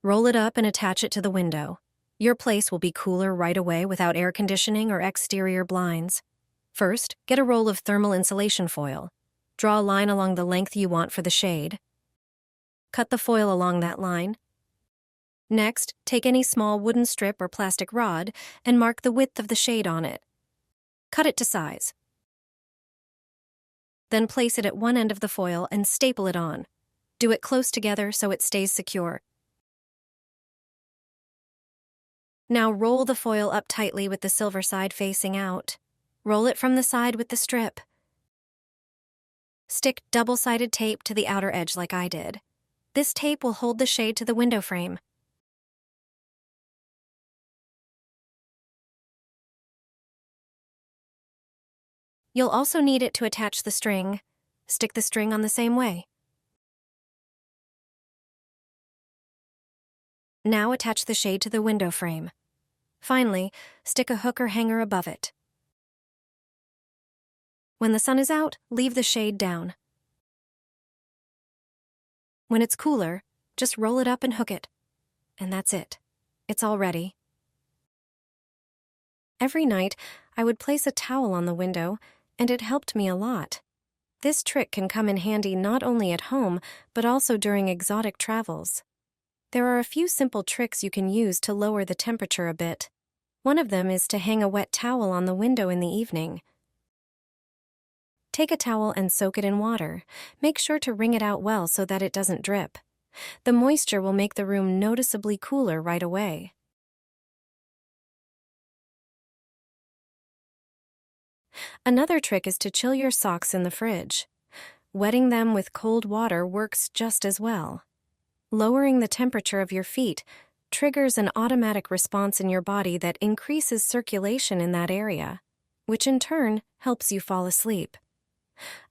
Roll it up and attach it to the window. Your place will be cooler right away without air conditioning or exterior blinds. First, get a roll of thermal insulation foil. Draw a line along the length you want for the shade. Cut the foil along that line. Next, take any small wooden strip or plastic rod and mark the width of the shade on it. Cut it to size. Then place it at one end of the foil and staple it on. Do it close together so it stays secure. Now roll the foil up tightly with the silver side facing out. Roll it from the side with the strip. Stick double-sided tape to the outer edge like I did. This tape will hold the shade to the window frame. You'll also need it to attach the string. Stick the string on the same way. Now attach the shade to the window frame. Finally, stick a hook or hanger above it. When the sun is out, leave the shade down. When it's cooler, just roll it up and hook it. And that's it. It's all ready. Every night, I would place a towel on the window, and it helped me a lot. This trick can come in handy not only at home, but also during exotic travels. There are a few simple tricks you can use to lower the temperature a bit. One of them is to hang a wet towel on the window in the evening. Take a towel and soak it in water. Make sure to wring it out well so that it doesn't drip. The moisture will make the room noticeably cooler right away. Another trick is to chill your socks in the fridge. Wetting them with cold water works just as well. Lowering the temperature of your feet triggers an automatic response in your body that increases circulation in that area, which in turn helps you fall asleep.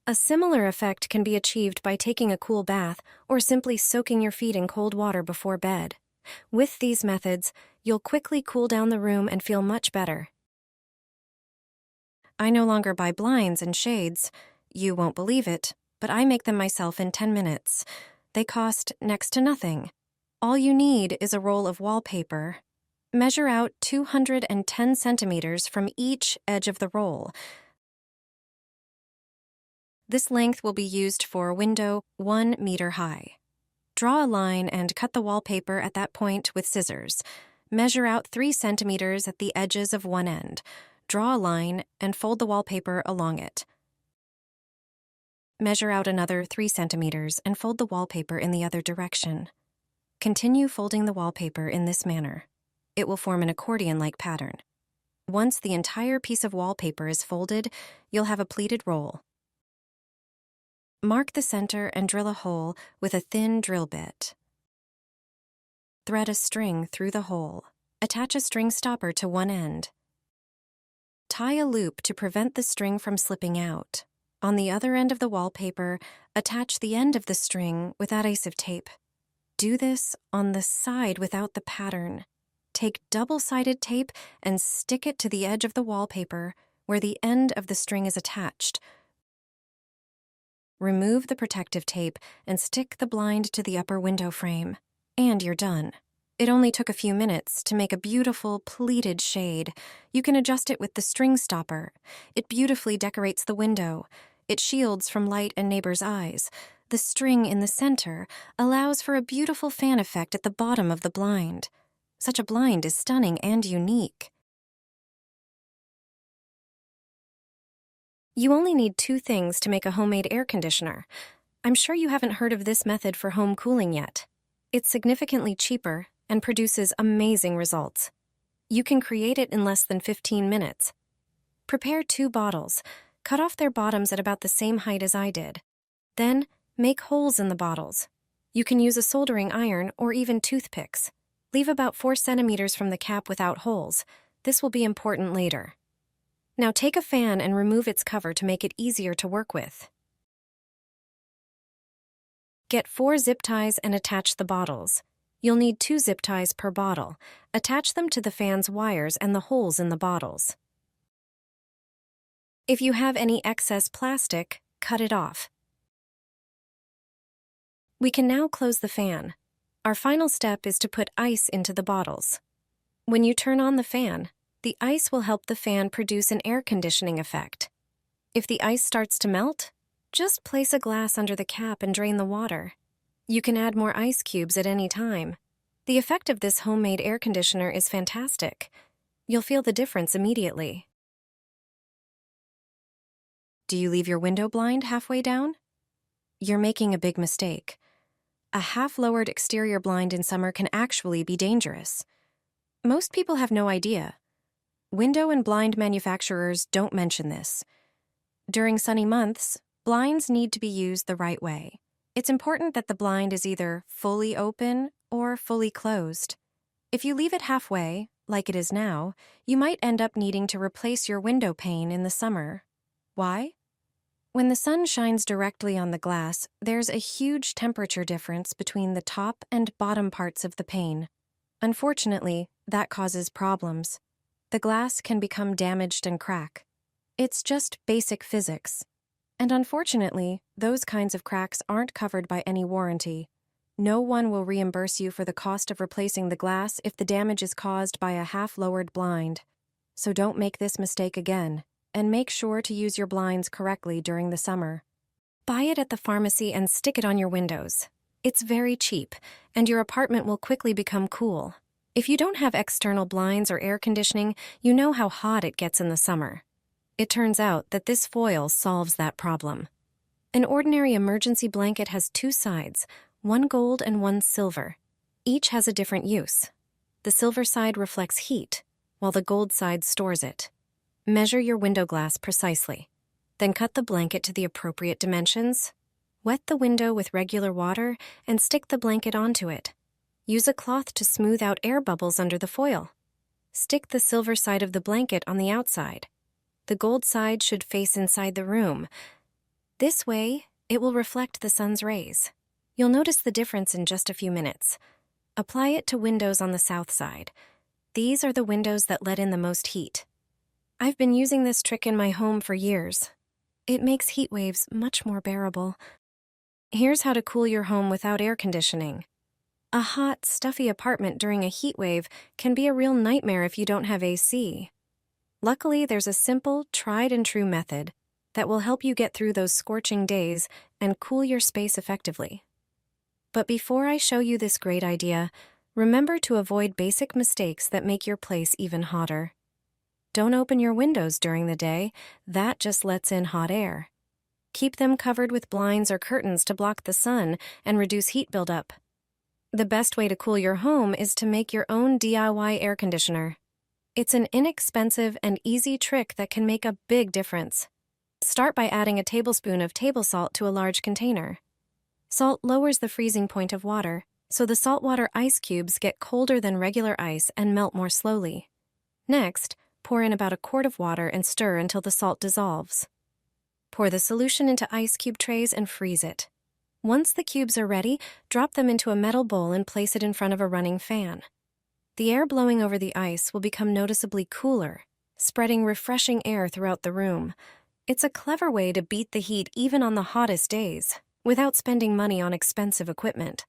A similar effect can be achieved by taking a cool bath or simply soaking your feet in cold water before bed. With these methods, you'll quickly cool down the room and feel much better. I no longer buy blinds and shades. You won't believe it, but I make them myself in 10 minutes. They cost next to nothing. All you need is a roll of wallpaper. Measure out 210 centimeters from each edge of the roll. This length will be used for a window 1 meter high. Draw a line and cut the wallpaper at that point with scissors. Measure out 3 centimeters at the edges of one end. Draw a line and fold the wallpaper along it. Measure out another 3 centimeters and fold the wallpaper in the other direction. Continue folding the wallpaper in this manner. It will form an accordion-like pattern. Once the entire piece of wallpaper is folded, you'll have a pleated roll. Mark the center and drill a hole with a thin drill bit. Thread a string through the hole. Attach a string stopper to one end. Tie a loop to prevent the string from slipping out. On the other end of the wallpaper, attach the end of the string with adhesive tape. Do this on the side without the pattern. Take double-sided tape and stick it to the edge of the wallpaper where the end of the string is attached. Remove the protective tape and stick the blind to the upper window frame. And you're done. It only took a few minutes to make a beautiful pleated shade. You can adjust it with the string stopper. It beautifully decorates the window. It shields from light and neighbors' eyes. The string in the center allows for a beautiful fan effect at the bottom of the blind. Such a blind is stunning and unique. You only need 2 things to make a homemade air conditioner. I'm sure you haven't heard of this method for home cooling yet. It's significantly cheaper and produces amazing results. You can create it in less than 15 minutes. Prepare 2 bottles. Cut off their bottoms at about the same height as I did. Then, make holes in the bottles. You can use a soldering iron or even toothpicks. Leave about 4 centimeters from the cap without holes. This will be important later. Now take a fan and remove its cover to make it easier to work with. Get 4 zip ties and attach the bottles. You'll need 2 zip ties per bottle. Attach them to the fan's wires and the holes in the bottles. If you have any excess plastic, cut it off. We can now close the fan. Our final step is to put ice into the bottles. When you turn on the fan, the ice will help the fan produce an air conditioning effect. If the ice starts to melt, just place a glass under the cap and drain the water. You can add more ice cubes at any time. The effect of this homemade air conditioner is fantastic. You'll feel the difference immediately. Do you leave your window blind halfway down? You're making a big mistake. A half-lowered exterior blind in summer can actually be dangerous. Most people have no idea. Window and blind manufacturers don't mention this. During sunny months, blinds need to be used the right way. It's important that the blind is either fully open or fully closed. If you leave it halfway, like it is now, you might end up needing to replace your window pane in the summer. Why? When the sun shines directly on the glass, there's a huge temperature difference between the top and bottom parts of the pane. Unfortunately, that causes problems. The glass can become damaged and crack. It's just basic physics. And unfortunately, those kinds of cracks aren't covered by any warranty. No one will reimburse you for the cost of replacing the glass if the damage is caused by a half-lowered blind. So don't make this mistake again, and make sure to use your blinds correctly during the summer. Buy it at the pharmacy and stick it on your windows. It's very cheap, and your apartment will quickly become cool. If you don't have external blinds or air conditioning, you know how hot it gets in the summer. It turns out that this foil solves that problem. An ordinary emergency blanket has two sides, one gold and one silver. Each has a different use. The silver side reflects heat, while the gold side stores it. Measure your window glass precisely. Then cut the blanket to the appropriate dimensions. Wet the window with regular water and stick the blanket onto it. Use a cloth to smooth out air bubbles under the foil. Stick the silver side of the blanket on the outside. The gold side should face inside the room. This way, it will reflect the sun's rays. You'll notice the difference in just a few minutes. Apply it to windows on the south side. These are the windows that let in the most heat. I've been using this trick in my home for years. It makes heat waves much more bearable. Here's how to cool your home without air conditioning. A hot, stuffy apartment during a heat wave can be a real nightmare if you don't have AC. Luckily, there's a simple, tried-and-true method that will help you get through those scorching days and cool your space effectively. But before I show you this great idea, remember to avoid basic mistakes that make your place even hotter. Don't open your windows during the day. That just lets in hot air. Keep them covered with blinds or curtains to block the sun and reduce heat buildup. The best way to cool your home is to make your own DIY air conditioner. It's an inexpensive and easy trick that can make a big difference. Start by adding a tablespoon of table salt to a large container. Salt lowers the freezing point of water, so the saltwater ice cubes get colder than regular ice and melt more slowly. Next, pour in about a quart of water and stir until the salt dissolves. Pour the solution into ice cube trays and freeze it. Once the cubes are ready, drop them into a metal bowl and place it in front of a running fan. The air blowing over the ice will become noticeably cooler, spreading refreshing air throughout the room. It's a clever way to beat the heat even on the hottest days, without spending money on expensive equipment.